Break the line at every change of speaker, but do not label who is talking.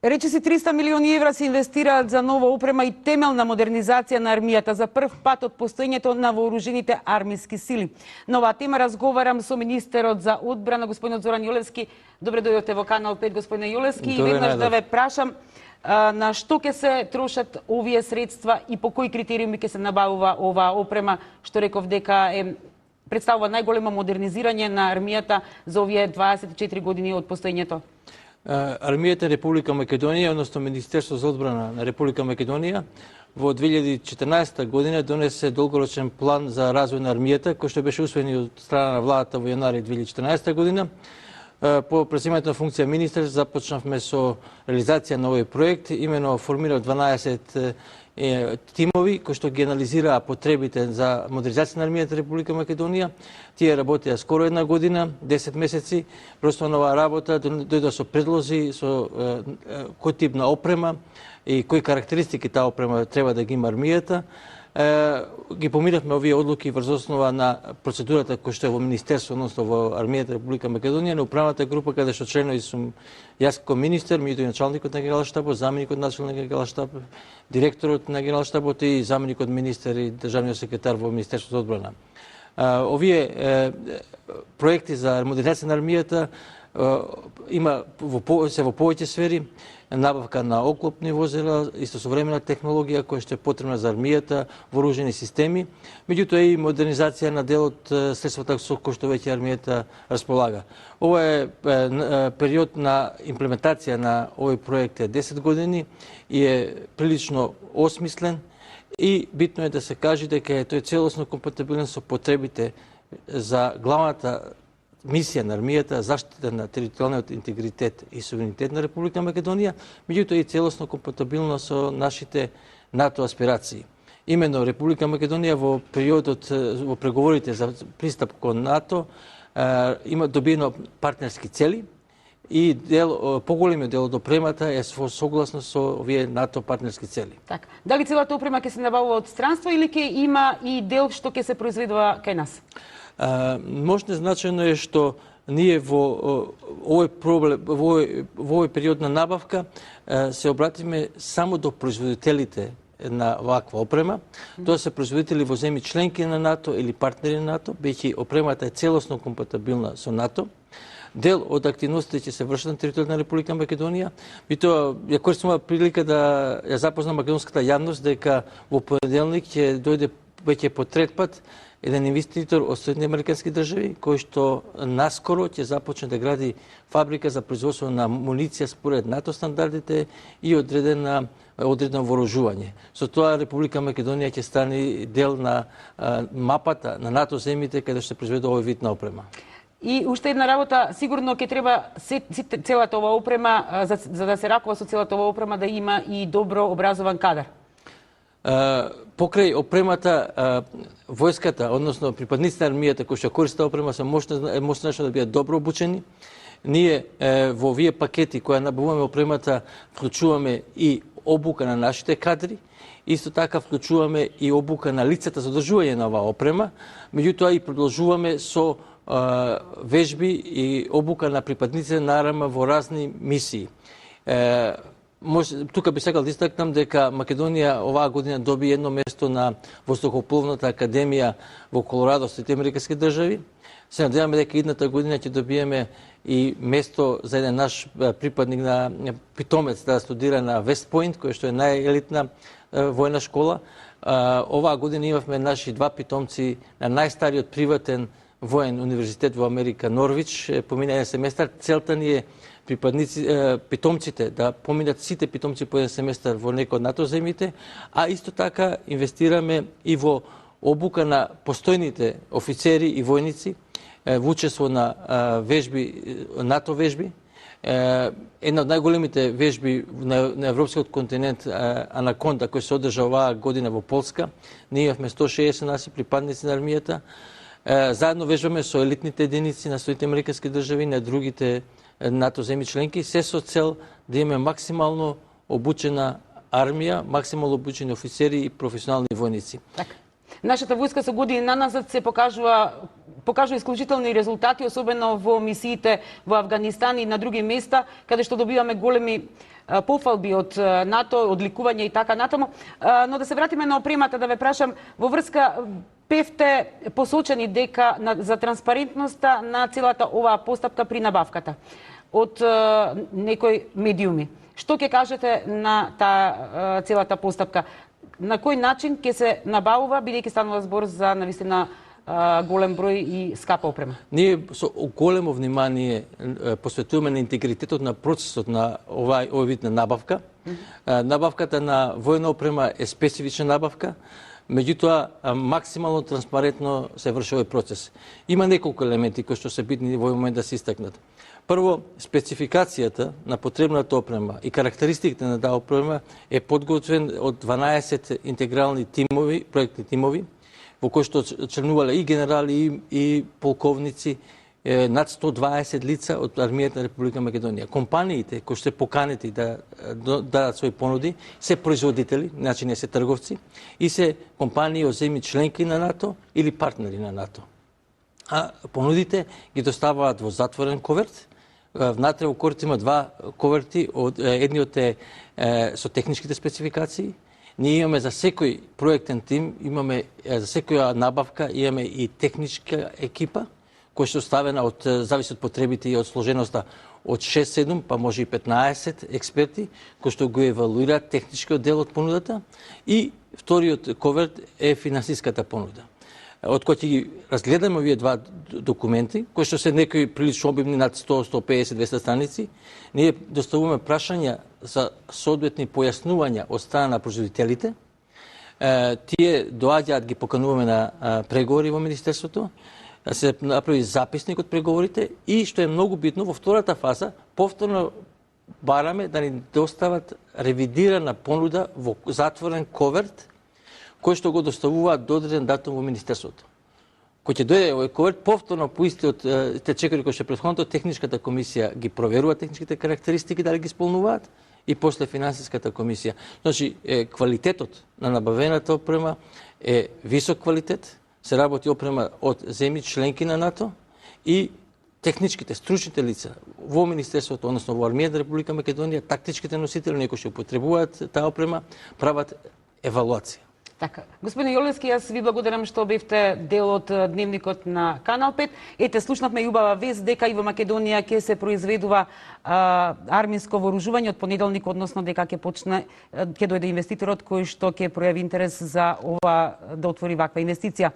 Речиси 300 милиони евра се инвестираат за нова опрема и темелна модернизација на армијата за прв пат од постоењето на вооружените армиски сили. На оваа тема разговарам со министерот за одбрана, господинот Зоран Јулевски. Добре дојдовте во Канал 5, господине Јулевски. И веднаш да ве прашам на што ќе се трошат овие средства и по кои критериуми ќе се набавува оваа опрема, што реков дека представува најголемо модернизирање на армијата за овие 24 години од постоењето.
Армијата Република Македонија, односно Министерство за одбрана на Република Македонија, во 2014 година донесе долгорочен план за развој на армијата, кој што беше усвоен од страна на владата во јануари 2014 година. По преземањето на функција министер започнавме со реализација на овој проект, имено формирав 12 тимови кои што ги анализираа потребите за модернизација на армијата Република Македонија. Тие работеа скоро една година, 10 месеци. Просто на оваа работа дојдоа со предлози со кој тип на опрема и кои карактеристики таа опрема треба да ги има армијата. Ги поминавме овие одлуки врз основа на процедурата која што е во Министерство, односно во армијата Република Македонија, на управната група каде што членови сум јас како министер, меѓутоа и началникот на Генералштабот, заменикот на началник на Генералштабот, директорот на Генералштабот и заменикот министер и државниот секретар во Министерството за одбрана. Овие проекти за модернизација на армијата се во повеќе сфери, набавка на оклопни возила, исто современа технологија која што е потребна за армијата, вооружени системи, меѓутоа и модернизација на дел од средствата со кои што веќе армијата располага. Ова е период на имплементација на овој проект е 10 години и е прилично осмислен и битно е да се каже дека тој е целосно компатибилен со потребите за главната мисија на армијата, заштита на територијалниот интегритет и суверенитет на Република Македонија, меѓутоа и целосно компатибилно со нашите НАТО аспирации. Имено Република Македонија во периодот во преговорите за пристап кон НАТО има добиено партнерски цели и поголемиот дел од опремата е согласно со овие НАТО партнерски цели.
Така. Дали целата опрема ќе се набавува од странство или ќе има и дел што ќе се произведува кај нас?
Можно значено е што ние во овој период на набавка се обратиме само до производителите на ваква опрема. Тоа се производители во земји членки на НАТО или партнери на НАТО, бидејќи опремата е целосно компатибилна со НАТО. Дел од активностите ќе се вршат на територијата на Република Македонија. И тоа ја користам прилика да ја запознам македонската јавност дека во понеделник ќе дојде веќе по трет пат еден инвеститор од Соединените американски држави кој што наскоро ќе започне да гради фабрика за производство на муниција според НАТО стандардите и одредено вооружување. Со тоа Република Македонија ќе стане дел на мапата на НАТО земјите каде што се произведе овој вид на опрема.
И уште една работа, сигурно ќе треба целата ова опрема, за да се ракува со целата ова опрема, да има и добро образован кадар.
Покрај опремата, војската, односно припадниците на армијата кои што користат опрема се можно да бидат добро обучени. Ние во овие пакети кои набавуваме опремата вклучуваме и обука на нашите кадри, исто така вклучуваме и обука на лицата за одржување на оваа опрема, меѓутоа и продолжуваме со вежби и обука на припадниците на АРМ во разни мисии. Тука би сакал да истакнам дека Македонија оваа година доби едно место на Воздухопловната академија во Колорадо, Соединените американски држави. Се надеваме дека идната година ќе добиеме и место за еден наш припадник на питомец да студира на Вест Пойнт, која што е најелитна војна школа. Оваа година имавме наши два питомци на најстариот приватен воен универзитет во Америка, Норвич, помина семестар. Целта ни е питомците да поминат сите питомци по еден семестар во некој од НАТО земјите, а исто така инвестираме и во обука на постојните офицери и војници, во учество на вежби, НАТО вежби. Една од најголемите вежби на европскиот континент, Анаконда, кој се одржа оваа година во Полска. Ние имавме 160 наси припадници на армијата. Заедно вежбаме со елитните единици на Соединените американски држави, на другите НАТО земји членки, се со цел да имаме максимално обучена армија, максимално обучени офицери и професионални војници.
Така. Нашата војска со години наназад се покажува покажува исклучителни резултати, особено во мисиите во Авганистан и на други места, каде што добиваме големи пофалби од НАТО, одликување и така натаму. Но да се вратиме на опремата, да ве прашам, во врска бевте посочени дека за транспарентноста на целата оваа постапка при набавката од некои медиуми. Што ќе кажете на таа целата постапка? На кој начин ќе се набавува, бидејќи станува збор за навистина голем број и скапа опрема?
Ние со големо внимание посветуваме на интегритетот на процесот на овој вид на набавка. Набавката на војна опрема е специфична набавка, меѓутоа максимално транспарентно се врши овој процес. Има неколку елементи кои што се битни во момент да се истакнат. Прво, спецификацијата на потребната опрема и карактеристиките на таа опрема е подготвен од 12 интегрални тимови, проектни тимови, во кои што членувале и генерали и полковници, над 120 лица од армијата на Република Македонија. Компаниите кои што се поканети да дадат своји понуди се производители, значи не се трговци, и се компании од земји членки на НАТО или партнери на НАТО. А понудите ги доставаат во затворен коверт. Внатре во коверт има два коверти, едниот е со техничките спецификации. Ние имаме за секој проектен тим, имаме за секоја набавка, имаме и техничка екипа, која што ставена од зависи од потребите и од сложеноста од 6-7, па може и 15 експерти, кои што го евалуираат техничкиот дел од понудата, и вториот коверт е финансиската понуда. Од кој ќе ги разгледаме овие два документи, кои што се некои прилично обимни, над 100, 150, 200 страници, ние доставуваме прашања за соодветни појаснувања од страна на производителите. Тие доаѓаат, ги покануваме на преговори во Министерството, се направи записник од преговорите и, што е многу битно, во втората фаза повторно бараме да ни достават ревидирана понуда во затворен коверт, кој што го доставуваат до одреден датум во Министерството. Кој ќе дојде овој коверт, повторно по истиот те чекори кои што претходното, техничката комисија ги проверува техничките карактеристики, дали ги исполнуваат, и после финансиската комисија. Значи, квалитетот на набавената опрема е висок квалитет, се работи опрема од земји членки на НАТО и техничките, стручните лица во Министерството, односно во армијата на Република Македонија, тактичките носители, некои што употребуваат таа опрема, прават евалуација.
Така. Господин Јолевски, јас ви благодарам што бевте дел од дневникот на Канал 5. Ете, слушнавме и убава вест дека и во Македонија ќе се произведува армиско вооружување од понеделник, односно дека ќе дојде инвеститорот кој што ќе пројави интерес за ова да отвори ваква инвестиција.